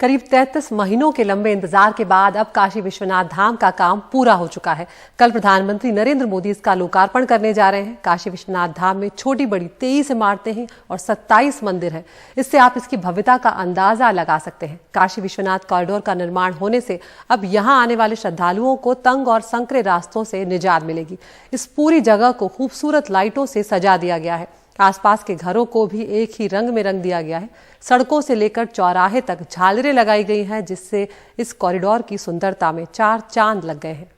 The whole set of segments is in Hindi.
करीब 33 महीनों के लंबे इंतजार के बाद अब काशी विश्वनाथ धाम का काम पूरा हो चुका है। कल प्रधानमंत्री नरेंद्र मोदी इसका लोकार्पण करने जा रहे हैं। काशी विश्वनाथ धाम में छोटी बड़ी 23 इमारतें हैं और 27 मंदिर हैं। इससे आप इसकी भव्यता का अंदाजा लगा सकते हैं। काशी विश्वनाथ कॉरिडोर का निर्माण होने से अब यहाँ आने वाले श्रद्धालुओं को तंग और संकरे रास्तों से निजात मिलेगी। इस पूरी जगह को खूबसूरत लाइटों से सजा दिया गया है। आसपास के घरों को भी एक ही रंग में रंग दिया गया है। सड़कों से लेकर चौराहे तक झालरें लगाई गई हैं, जिससे इस कॉरिडोर की सुंदरता में 4 चांद लग गए हैं।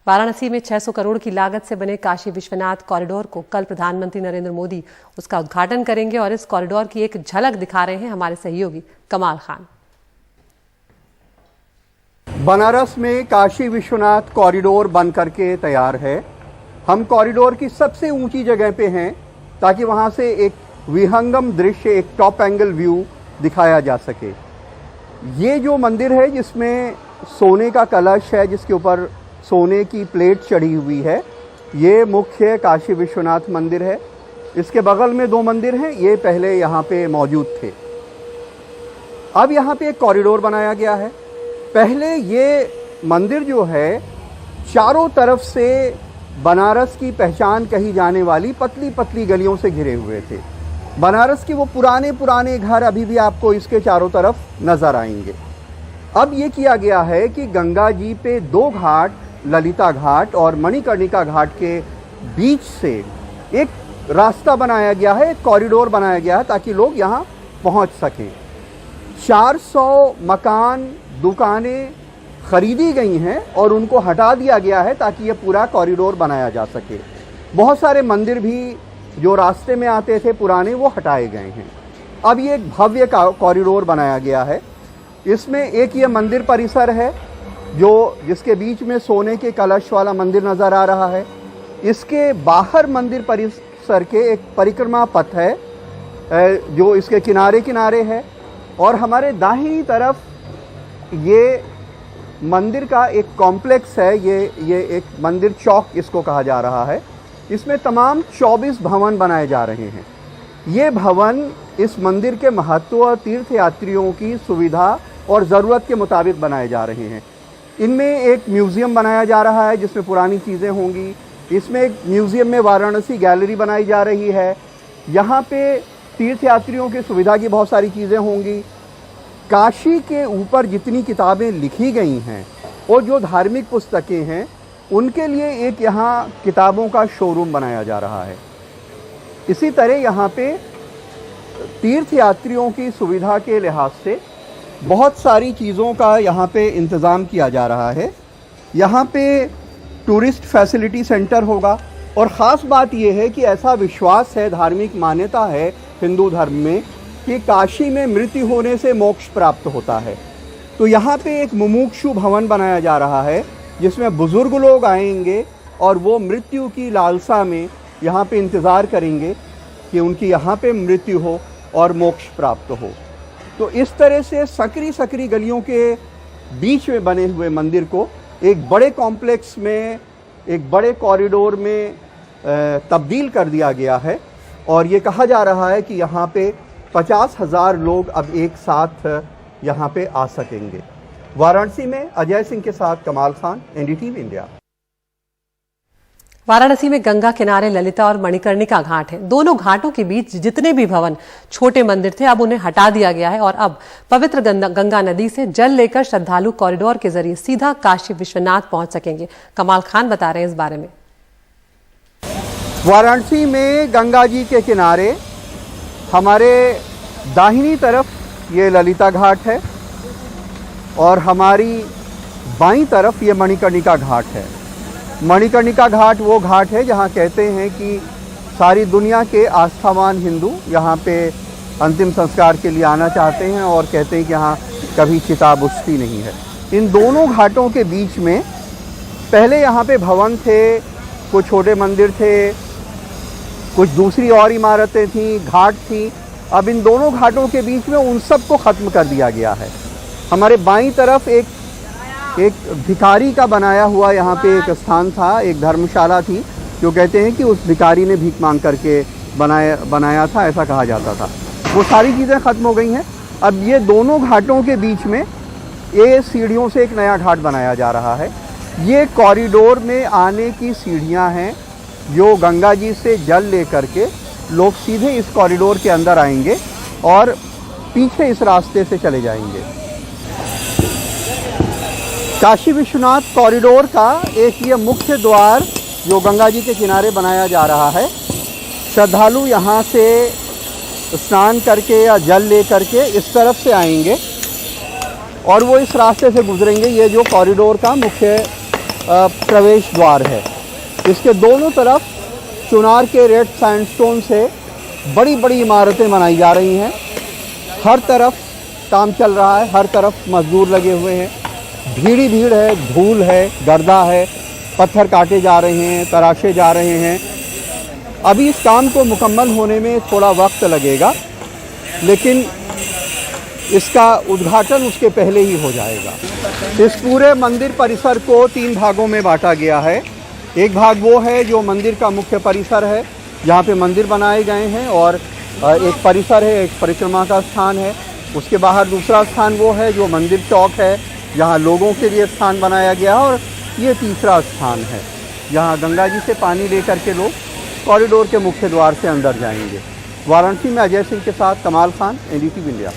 वाराणसी में 600 करोड़ की लागत से बने काशी विश्वनाथ कॉरिडोर को कल प्रधानमंत्री नरेंद्र मोदी उसका उद्घाटन करेंगे और इस कॉरिडोर की एक झलक दिखा रहे हैं हमारे सहयोगी कमाल खान। बनारस में काशी विश्वनाथ कॉरिडोर बन करके तैयार है। हम कॉरिडोर की सबसे ऊंची जगह पे हैं ताकि वहां से एक विहंगम दृश्य, एक टॉप एंगल व्यू दिखाया जा सके। ये जो मंदिर है जिसमें सोने का कलश है, जिसके ऊपर सोने की प्लेट चढ़ी हुई है, ये मुख्य काशी विश्वनाथ मंदिर है। इसके बगल में 2 मंदिर हैं, ये पहले यहाँ पे मौजूद थे। अब यहाँ पे एक कॉरिडोर बनाया गया है। पहले ये मंदिर जो है चारों तरफ से बनारस की पहचान कही जाने वाली पतली पतली गलियों से घिरे हुए थे। बनारस के वो पुराने पुराने घर अभी भी आपको इसके चारों तरफ नजर आएंगे। अब ये किया गया है कि गंगा जी पे 2 घाट, ललिता घाट और मणिकर्णिका घाट के बीच से एक रास्ता बनाया गया है, एक कॉरिडोर बनाया गया है ताकि लोग यहाँ पहुँच सकें। 400 मकान, दुकानें खरीदी गई हैं और उनको हटा दिया गया है ताकि ये पूरा कॉरिडोर बनाया जा सके। बहुत सारे मंदिर भी जो रास्ते में आते थे पुराने, वो हटाए गए हैं। अब ये एक भव्य कॉरिडोर बनाया गया है। इसमें एक ये मंदिर परिसर है जिसके बीच में सोने के कलश वाला मंदिर नज़र आ रहा है। इसके बाहर मंदिर परिसर के एक परिक्रमा पथ है जो इसके किनारे किनारे है, और हमारे दाहिनी तरफ ये मंदिर का एक कॉम्प्लेक्स है। ये एक मंदिर चौक इसको कहा जा रहा है। इसमें तमाम 24 भवन बनाए जा रहे हैं। ये भवन इस मंदिर के महत्व, तीर्थयात्रियों की सुविधा और ज़रूरत के मुताबिक बनाए जा रहे हैं। इनमें एक म्यूज़ियम बनाया जा रहा है जिसमें पुरानी चीज़ें होंगी। इसमें एक म्यूज़ियम में वाराणसी गैलरी बनाई जा रही है। यहाँ पे तीर्थयात्रियों की सुविधा की बहुत सारी चीज़ें होंगी। काशी के ऊपर जितनी किताबें लिखी गई हैं और जो धार्मिक पुस्तकें हैं, उनके लिए एक यहाँ किताबों का शोरूम बनाया जा रहा है। इसी तरह यहाँ पे तीर्थयात्रियों की सुविधा के लिहाज से बहुत सारी चीज़ों का यहाँ पे इंतज़ाम किया जा रहा है। यहाँ पे टूरिस्ट फैसिलिटी सेंटर होगा, और ख़ास बात यह है कि ऐसा विश्वास है, धार्मिक मान्यता है हिंदू धर्म में कि काशी में मृत्यु होने से मोक्ष प्राप्त होता है। तो यहाँ पे एक मुमुक्षु भवन बनाया जा रहा है जिसमें बुज़ुर्ग लोग आएंगे और वो मृत्यु की लालसा में यहाँ पे इंतज़ार करेंगे कि उनकी यहाँ पे मृत्यु हो और मोक्ष प्राप्त हो। तो इस तरह से सकरी सकरी गलियों के बीच में बने हुए मंदिर को एक बड़े कॉम्प्लेक्स में, एक बड़े कॉरिडोर में तब्दील कर दिया गया है। और ये कहा जा रहा है कि यहाँ पे 50,000 लोग अब एक साथ यहाँ पे आ सकेंगे। वाराणसी में अजय सिंह के साथ कमाल खान, एनडीटीवी इंडिया। वाराणसी में गंगा किनारे ललिता और मणिकर्णिका घाट है। दोनों घाटों के बीच जितने भी भवन, छोटे मंदिर थे, अब उन्हें हटा दिया गया है और अब पवित्र गंगा नदी से जल लेकर श्रद्धालु कॉरिडोर के जरिए सीधा काशी विश्वनाथ पहुंच सकेंगे। कमाल खान बता रहे हैं इस बारे में। वाराणसी में गंगा जी के किनारे हमारे दाहिनी तरफ ये ललिता घाट है और हमारी बाईं तरफ ये मणिकर्णिका घाट है। मणिकर्णिका घाट वो घाट है जहाँ कहते हैं कि सारी दुनिया के आस्थावान हिंदू यहाँ पे अंतिम संस्कार के लिए आना चाहते हैं और कहते हैं कि यहाँ कभी चिता बुझती नहीं है। इन दोनों घाटों के बीच में पहले यहाँ पे भवन थे, कुछ छोटे मंदिर थे, कुछ दूसरी और इमारतें थीं, घाट थी। अब इन दोनों घाटों के बीच में उन सब को ख़त्म कर दिया गया है। हमारे बाईं तरफ एक एक भिखारी का बनाया हुआ यहाँ पे एक स्थान था, एक धर्मशाला थी, जो कहते हैं कि उस भिखारी ने भीख मांग करके बनाया था, ऐसा कहा जाता था। वो सारी चीज़ें ख़त्म हो गई हैं। अब ये दोनों घाटों के बीच में ये सीढ़ियों से एक नया घाट बनाया जा रहा है। ये कॉरिडोर में आने की सीढ़ियाँ हैं, जो गंगा जी से जल लेकर के लोग सीधे इस कॉरिडोर के अंदर आएंगे और पीछे इस रास्ते से चले जाएंगे। काशी विश्वनाथ कॉरिडोर का एक ये मुख्य द्वार जो गंगा जी के किनारे बनाया जा रहा है, श्रद्धालु यहाँ से स्नान करके या जल ले करके इस तरफ से आएंगे और वो इस रास्ते से गुजरेंगे। ये जो कॉरिडोर का मुख्य प्रवेश द्वार है, इसके दोनों तरफ चुनार के रेड सैंडस्टोन से बड़ी बड़ी इमारतें बनाई जा रही हैं। हर तरफ काम चल रहा है, हर तरफ मजदूर लगे हुए हैं, भीड़ भीड़ है, धूल है, गर्दा है, पत्थर काटे जा रहे हैं, तराशे जा रहे हैं। अभी इस काम को मुकम्मल होने में थोड़ा वक्त लगेगा, लेकिन इसका उद्घाटन उसके पहले ही हो जाएगा। इस पूरे मंदिर परिसर को 3 भागों में बांटा गया है। एक भाग वो है जो मंदिर का मुख्य परिसर है, जहाँ पे मंदिर बनाए गए हैं, और एक परिसर है, एक परिक्रमा का स्थान है। उसके बाहर दूसरा स्थान वो है जो मंदिर चौक है, जहाँ लोगों के लिए स्थान बनाया गया है। और ये तीसरा स्थान है जहाँ गंगा जी से पानी लेकर के लोग कॉरिडोर के मुख्य द्वार से अंदर जाएंगे। वाराणसी में अजय सिंह के साथ कमाल खान, NDTV इंडिया।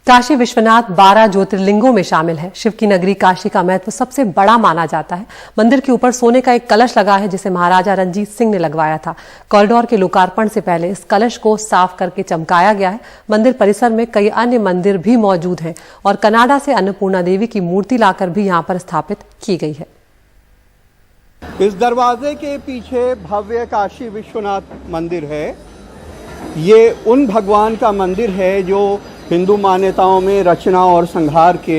काशी विश्वनाथ 12 ज्योतिर्लिंगों में शामिल है। शिव की नगरी काशी का महत्व सबसे बड़ा माना जाता है। मंदिर के ऊपर सोने का एक कलश लगा है, जिसे महाराजा रणजीत सिंह ने लगवाया था। कॉरिडोर के लोकार्पण से पहले इस कलश को साफ करके चमकाया गया है। मंदिर परिसर में कई अन्य मंदिर भी मौजूद हैं और कनाडा से अन्नपूर्णा देवी की मूर्ति लाकर भी यहाँ पर स्थापित की गई है। इस दरवाजे के पीछे भव्य काशी विश्वनाथ मंदिर है। ये उन भगवान का मंदिर है जो हिंदू मान्यताओं में रचना और संहार के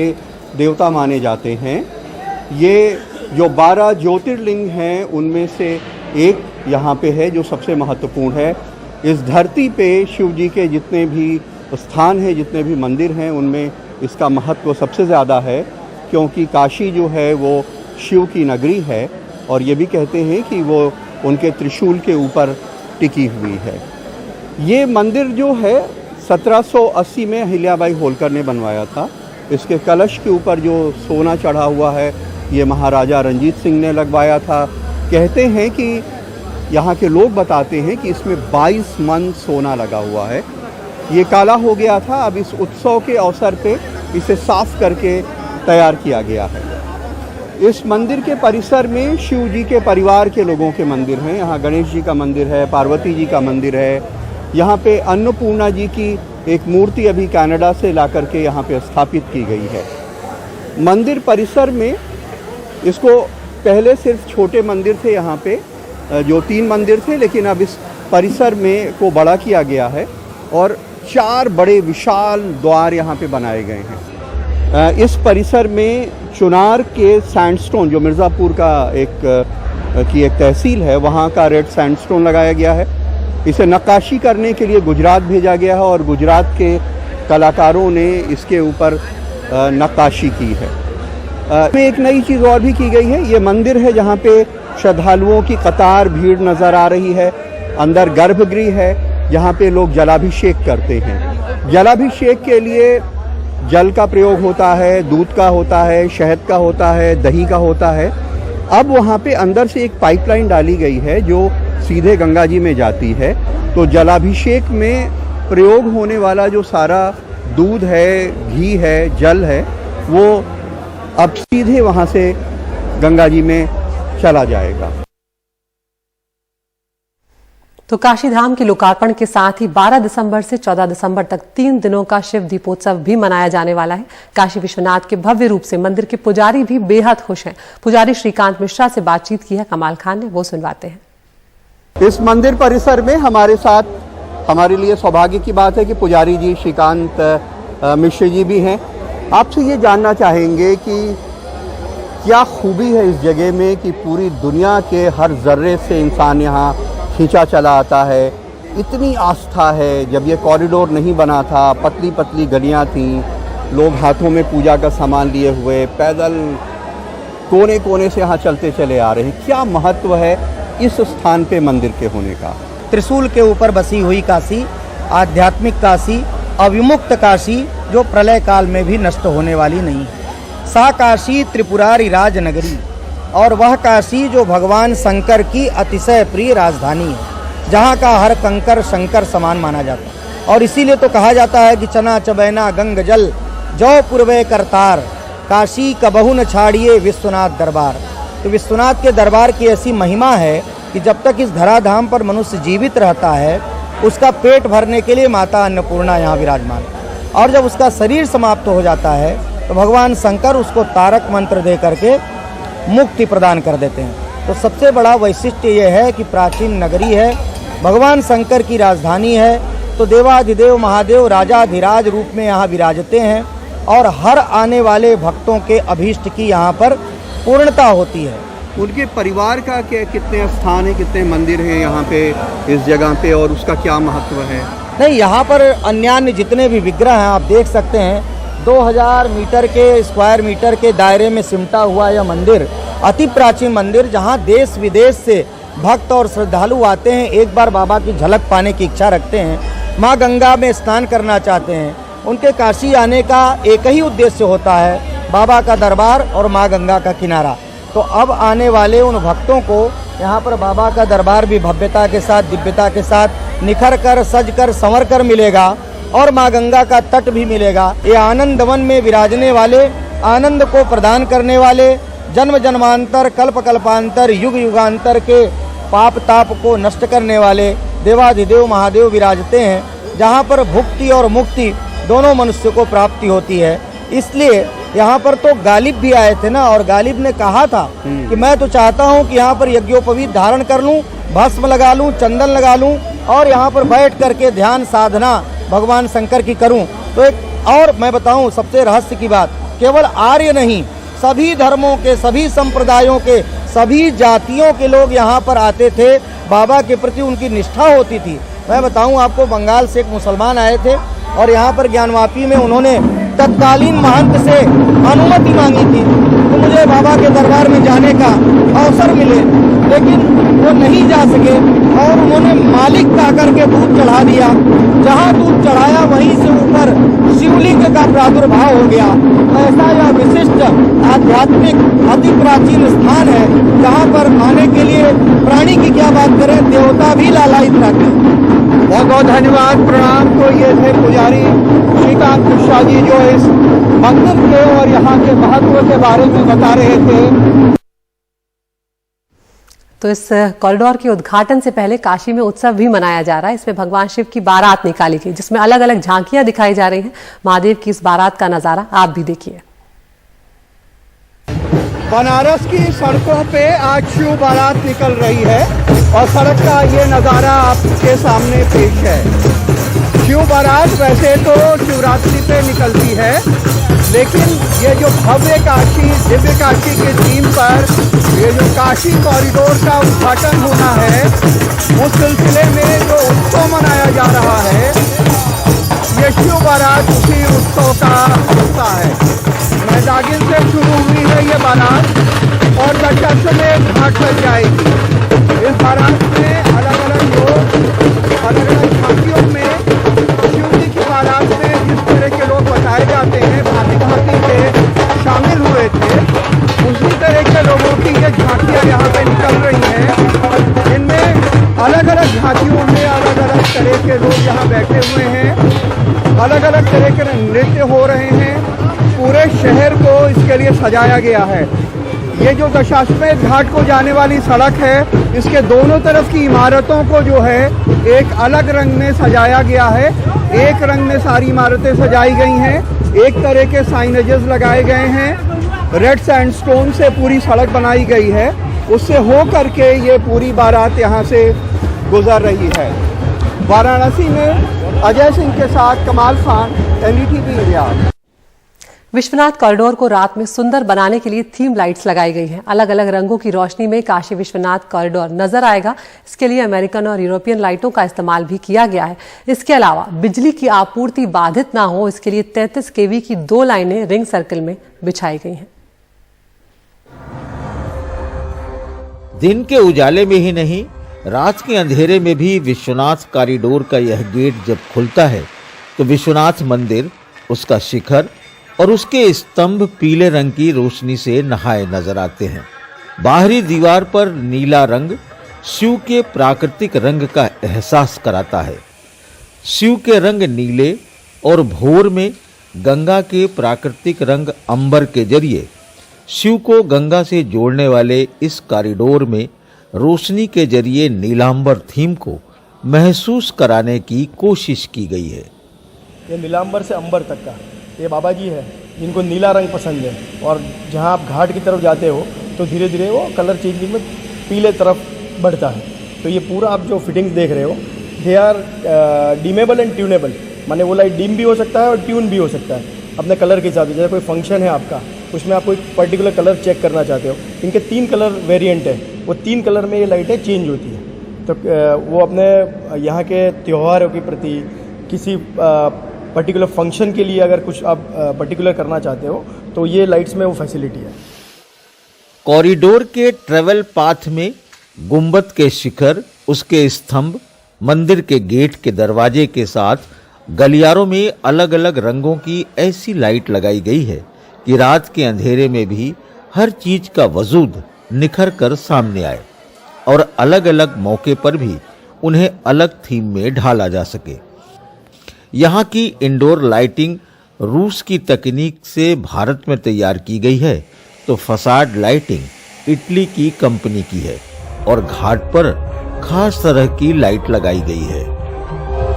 देवता माने जाते हैं। ये जो 12 ज्योतिर्लिंग हैं, उनमें से एक यहाँ पे है जो सबसे महत्वपूर्ण है। इस धरती पे शिव जी के जितने भी स्थान हैं, जितने भी मंदिर हैं, उनमें इसका महत्व सबसे ज़्यादा है, क्योंकि काशी जो है वो शिव की नगरी है और ये भी कहते हैं कि वो उनके त्रिशूल के ऊपर टिकी हुई है। ये मंदिर जो है 1780 में अहिल्याबाई होलकर ने बनवाया था। इसके कलश के ऊपर जो सोना चढ़ा हुआ है, ये महाराजा रणजीत सिंह ने लगवाया था। कहते हैं कि यहाँ के लोग बताते हैं कि इसमें 22 मन सोना लगा हुआ है। ये काला हो गया था, अब इस उत्सव के अवसर पे इसे साफ करके तैयार किया गया है। इस मंदिर के परिसर में शिव जी के परिवार के लोगों के मंदिर हैं। यहाँ गणेश जी का मंदिर है, पार्वती जी का मंदिर है। यहाँ पे अन्नपूर्णा जी की एक मूर्ति अभी कनाडा से ला करके यहाँ पे स्थापित की गई है। मंदिर परिसर में इसको पहले सिर्फ छोटे मंदिर थे यहाँ पे, जो 3 मंदिर थे, लेकिन अब इस परिसर में को बड़ा किया गया है और 4 बड़े विशाल द्वार यहाँ पे बनाए गए हैं। इस परिसर में चुनार के सैंडस्टोन, जो मिर्ज़ापुर का एक तहसील है, वहाँ का रेड सैंडस्टोन लगाया गया है। इसे नक्काशी करने के लिए गुजरात भेजा गया है और गुजरात के कलाकारों ने इसके ऊपर नक्काशी की है। एक नई चीज़ और भी की गई है। ये मंदिर है जहाँ पे श्रद्धालुओं की कतार भीड़ नज़र आ रही है। अंदर गर्भगृह है जहाँ पे लोग जलाभिषेक करते हैं। जलाभिषेक के लिए जल का प्रयोग होता है, दूध का होता है, शहद का होता है, दही का होता है। अब वहाँ पे अंदर से एक पाइपलाइन डाली गई है जो सीधे गंगा जी में जाती है। तो जलाभिषेक में प्रयोग होने वाला जो सारा दूध है, घी है, जल है, वो अब सीधे वहाँ से गंगा जी में चला जाएगा। तो काशी धाम के लोकार्पण के साथ ही 12 दिसंबर से 14 दिसंबर तक 3 दिनों का शिव दीपोत्सव भी मनाया जाने वाला है। काशी विश्वनाथ के भव्य रूप से मंदिर के पुजारी भी बेहद खुश हैं। पुजारी श्रीकांत मिश्रा से बातचीत की है कमाल खान ने, वो सुनवाते हैं। इस मंदिर परिसर में हमारे साथ, हमारे लिए सौभाग्य की बात है कि पुजारी जी श्रीकांत मिश्र जी भी हैं। आपसे ये जानना चाहेंगे कि क्या खूबी है इस जगह में कि पूरी दुनिया के हर जर्रे से इंसान यहाँ खींचा चला आता है, इतनी आस्था है। जब ये कॉरिडोर नहीं बना था, पतली पतली गलियाँ थीं, लोग हाथों में पूजा का सामान लिए हुए पैदल कोने कोने से यहाँ चलते चले आ रहे हैं। क्या महत्व है इस स्थान पे मंदिर के होने का? त्रिशूल के ऊपर बसी हुई काशी, आध्यात्मिक काशी, अविमुक्त काशी, जो प्रलय काल में भी नष्ट होने वाली नहीं है। सा काशी त्रिपुरारी राज नगरी, और वह काशी जो भगवान शंकर की अतिशय प्रिय राजधानी है, जहाँ का हर कंकर शंकर समान माना जाता है। और इसीलिए तो कहा जाता है कि चना चबैना गंग जल जौ पूर्वे करतार, काशी कबहु न छाड़िए विश्वनाथ दरबार। तो विश्वनाथ के दरबार की ऐसी महिमा है कि जब तक इस धराधाम पर मनुष्य जीवित रहता है, उसका पेट भरने के लिए माता अन्नपूर्णा यहाँ विराजमान, और जब उसका शरीर समाप्त हो जाता है तो भगवान शंकर उसको तारक मंत्र दे करके मुक्ति प्रदान कर देते हैं। तो सबसे बड़ा वैशिष्ट्य ये है कि प्राचीन नगरी है, भगवान शंकर की राजधानी है, तो देवाधिदेव महादेव राजाधिराज रूप में यहाँ विराजते हैं, और हर आने वाले भक्तों के अभीष्ट की यहाँ पर पूर्णता होती है। उनके परिवार का कितने स्थान है, कितने मंदिर हैं यहाँ पे इस जगह पे, और उसका क्या महत्व है? नहीं, यहाँ पर अन्यान्य जितने भी विग्रह हैं आप देख सकते हैं। 2000 मीटर के स्क्वायर मीटर के दायरे में सिमटा हुआ यह मंदिर अति प्राचीन मंदिर, जहाँ देश विदेश से भक्त और श्रद्धालु आते हैं, एक बार बाबा की झलक पाने की इच्छा रखते हैं, माँ गंगा में स्नान करना चाहते हैं। उनके काशी आने का एक ही उद्देश्य होता है, बाबा का दरबार और माँ गंगा का किनारा। तो अब आने वाले उन भक्तों को यहाँ पर बाबा का दरबार भी भव्यता के साथ, दिव्यता के साथ निखर कर, सज कर, संवर कर मिलेगा, और माँ गंगा का तट भी मिलेगा। ये आनंद वन में विराजने वाले, आनंद को प्रदान करने वाले, जन्म जन्मांतर, कल्प कल्पांतर, युग युगांतर के पाप ताप को नष्ट करने वाले देवाधिदेव महादेव विराजते हैं, जहाँ पर भुक्ति और मुक्ति दोनों मनुष्य को प्राप्ति होती है। इसलिए यहाँ पर तो गालिब भी आए थे ना, और गालिब ने कहा था कि मैं तो चाहता हूँ कि यहाँ पर यज्ञोपवीत धारण कर लूँ, भस्म लगा लूँ, चंदन लगा लूँ, और यहाँ पर बैठ करके ध्यान साधना भगवान शंकर की करूँ। तो एक और मैं बताऊँ सबसे रहस्य की बात, केवल आर्य नहीं, सभी धर्मों के, सभी संप्रदायों के, सभी जातियों के लोग यहाँ पर आते थे, बाबा के प्रति उनकी निष्ठा होती थी। मैं बताऊँ आपको, बंगाल से एक मुसलमान आए थे, और यहाँ पर ज्ञानवापी में उन्होंने तत्कालीन महंत से अनुमति मांगी थी कि मुझे बाबा के दरबार में जाने का अवसर मिले, लेकिन वो नहीं जा सके, और उन्होंने मालिक कह करके दूध चढ़ा दिया। जहाँ दूध चढ़ाया वहीं से ऊपर शिवलिंग का प्रादुर्भाव हो गया। ऐसा यह विशिष्ट आध्यात्मिक अति प्राचीन स्थान है, जहाँ पर आने के लिए प्राणी की क्या बात करें, देवता भी लालायित रहते हैं। बहुत बहुत धन्यवाद, प्रणाम। तो ये थे पुजारी श्रीकांत मिश्रा जी, जो इस मंदिर के और यहाँ के महत्व के बारे में बता रहे थे। तो इस कॉरिडोर के उद्घाटन से पहले काशी में उत्सव भी मनाया जा रहा है। इसमें भगवान शिव की बारात निकाली गई, जिसमें अलग अलग झांकियां दिखाई जा रही हैं। महादेव की इस बारात का नजारा आप भी देखिए। बनारस की सड़कों पे आज शिव बारात निकल रही है, और सड़क का ये नज़ारा आपके सामने पेश है। शिव बारात वैसे तो शिवरात्रि पे निकलती है, लेकिन ये जो भव्य काशी, दिव्य काशी के थीम पर ये जो काशी कॉरिडोर का उद्घाटन होना है, उस सिलसिले में जो उत्सव मनाया जा रहा है, ये शिव बारात उसी उत्सव का हिस्सा है। मैदागिन से शुरू हुई है ये बारात, और दशाश्वमेध घाट पर जाएगी। इस बारात में अलग अलग लोग अलग अलग झांकियों में शिव जी की बारात में जिस तरह के लोग बताए जाते हैं, भांति भांति के शामिल हुए थे, उसी तरह के लोगों की ये झांकियाँ यहाँ पे निकल रही हैं। इनमें अलग अलग झांकियों में अलग अलग तरह के लोग यहाँ बैठे हुए हैं, अलग अलग तरह के नृत्य हो रहे हैं। पूरे शहर को इसके लिए सजाया गया है। ये जो दशाश्वमेध घाट को जाने वाली सड़क है, इसके दोनों तरफ की इमारतों को जो है एक अलग रंग में सजाया गया है। एक रंग में सारी इमारतें सजाई गई हैं, एक तरह के साइनेजेस लगाए गए हैं, रेड सैंडस्टोन से पूरी सड़क बनाई गई है। उससे हो करके ये पूरी बारात यहाँ से गुजर रही है। वाराणसी में अजय सिंह के साथ कमाल Khan, NDTV India. Vishwanath corridor को रात में सुंदर बनाने के लिए थीम लाइट्स लगाई गई हैं। अलग अलग रंगों की रोशनी में काशी विश्वनाथ कॉरिडोर नजर आएगा। इसके लिए अमेरिकन और यूरोपियन लाइटों का इस्तेमाल भी किया गया है। इसके अलावा बिजली की आपूर्ति बाधित ना हो, इसके लिए 33 kV की 2 लाइनें रिंग सर्कल में बिछाई गई हैं। दिन के उजाले में ही नहीं, रात के अंधेरे में भी विश्वनाथ कॉरिडोर का यह गेट जब खुलता है तो विश्वनाथ मंदिर, उसका शिखर और उसके स्तंभ पीले रंग की रोशनी से नहाए नजर आते हैं। बाहरी दीवार पर नीला रंग शिव के प्राकृतिक रंग का एहसास कराता है। शिव के रंग नीले और भोर में गंगा के प्राकृतिक रंग अंबर के जरिए शिव को गंगा से जोड़ने वाले इस कॉरिडोर में रोशनी के जरिए नीलांबर थीम को महसूस कराने की कोशिश की गई है। ये नीलांबर से अंबर तक का ये बाबा जी है जिनको नीला रंग पसंद है, और जहाँ आप घाट की तरफ जाते हो तो धीरे धीरे वो कलर चेंजिंग में पीले तरफ बढ़ता है। तो ये पूरा आप जो फिटिंग्स देख रहे हो, दे आर डिमेबल एंड ट्यूनेबल, माने वो लाइट डिम भी हो सकता है और ट्यून भी हो सकता है अपने कलर के हिसाब से। जैसे कोई फंक्शन है आपका, उसमें आप कोई पर्टिकुलर कलर चेक करना चाहते हो, इनके 3 कलर वेरिएंट है, वो 3 कलर में ये लाइटें चेंज होती हैं। तो वो अपने यहाँ के त्योहारों के प्रति, किसी पर्टिकुलर फंक्शन के लिए अगर कुछ आप पर्टिकुलर करना चाहते हो तो ये लाइट्स में वो फैसिलिटी है। कॉरिडोर के ट्रेवल पाथ में गुंबद के शिखर, उसके स्तंभ, मंदिर के गेट के दरवाजे के साथ गलियारों में अलग अलग रंगों की ऐसी लाइट लगाई गई है कि रात के अंधेरे में भी हर चीज का वजूद निखर कर सामने आए और अलग अलग मौके पर भी उन्हें अलग थीम में ढाला जा सके। यहाँ की इंडोर लाइटिंग रूस की तकनीक से भारत में तैयार की गई है, तो फसाड लाइटिंग इटली की कंपनी की है और घाट पर खास तरह की लाइट लगाई गई है।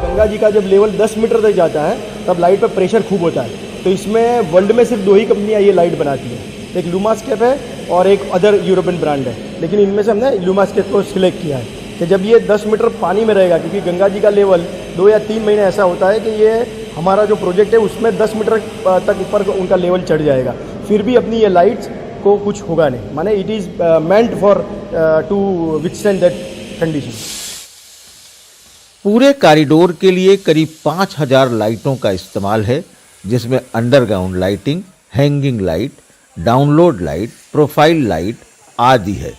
गंगा जी का जब लेवल 10 मीटर तक जाता है तब लाइट पर प्रेशर खूब होता है, तो इसमें वर्ल्ड में सिर्फ 2 ही कंपनियां ये लाइट बनाती हैं, एक लुमास्केप है और एक अदर यूरोपियन ब्रांड है। लेकिन इनमें से हमने लुमास्केप को सिलेक्ट किया है कि जब ये 10 मीटर पानी में रहेगा, क्योंकि गंगा जी का लेवल 2 या 3 महीने ऐसा होता है कि ये हमारा जो प्रोजेक्ट है उसमें 10 मीटर तक ऊपर उनका लेवल चढ़ जाएगा, फिर भी अपनी ये लाइट्स को कुछ होगा नहीं, माने it is meant for to withstand that condition. पूरे कॉरिडोर के लिए करीब 5000 लाइटों का इस्तेमाल है, जिसमें underground lighting, hanging light, download light, profile light आदि है।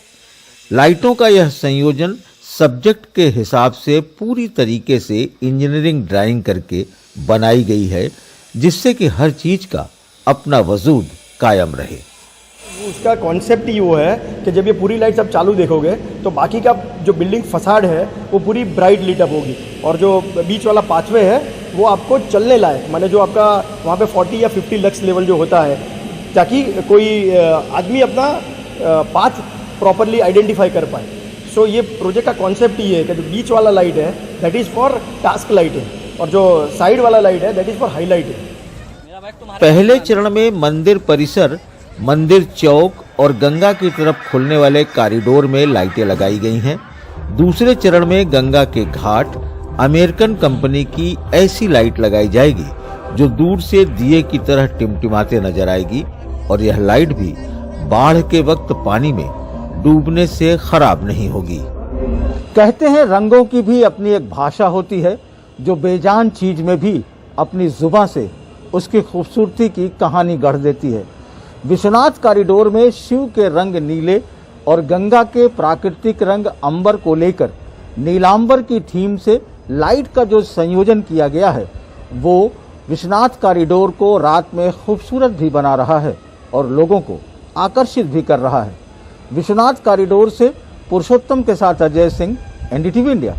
लाइटों का यह संयोजन सब्जेक्ट के हिसाब से पूरी तरीके से इंजीनियरिंग ड्राइंग करके बनाई गई है, जिससे कि हर चीज का अपना वजूद कायम रहे। उसका कॉन्सेप्ट ही वो है कि जब ये पूरी लाइट्स आप चालू देखोगे तो बाकी का जो बिल्डिंग फसाड है वो पूरी ब्राइट लीट अप होगी, और जो बीच वाला पाथवे है वो आपको चलने लायक, माने जो आपका वहाँ पे 40 या 50 लक्स लेवल जो होता है, ताकि कोई आदमी अपना पाथ प्रॉपरली आइडेंटिफाई कर पाए। सो ये प्रोजेक्ट का कॉन्सेप्ट ही है कि जो बीच वाला लाइट है that is for task lighting, और जो साइड वाला लाइट है दैट इज़ फॉर हाईलाइटिंग। पहले चरण में मंदिर परिसर, मंदिर चौक और गंगा की तरफ खुलने वाले कॉरिडोर में लाइटें लगाई गई हैं। दूसरे चरण में गंगा के घाट अमेरिकन कंपनी की ऐसी लाइट लगाई जाएगी जो दूर से दिए की तरह टिमटिमाते नजर आएगी, और यह लाइट भी बाढ़ के वक्त पानी में डूबने से खराब नहीं होगी। कहते हैं रंगों की भी अपनी एक भाषा होती है, जो बेजान चीज में भी अपनी जुबान से उसकी खूबसूरती की कहानी गढ़ देती है। विश्वनाथ कॉरिडोर में शिव के रंग नीले और गंगा के प्राकृतिक रंग अंबर को लेकर नीलांबर की थीम से लाइट का जो संयोजन किया गया है, वो विश्वनाथ कॉरिडोर को रात में खूबसूरत भी बना रहा है और लोगों को आकर्षित भी कर रहा है। विश्वनाथ कॉरिडोर से पुरुषोत्तम के साथ अजय सिंह, NDTV इंडिया।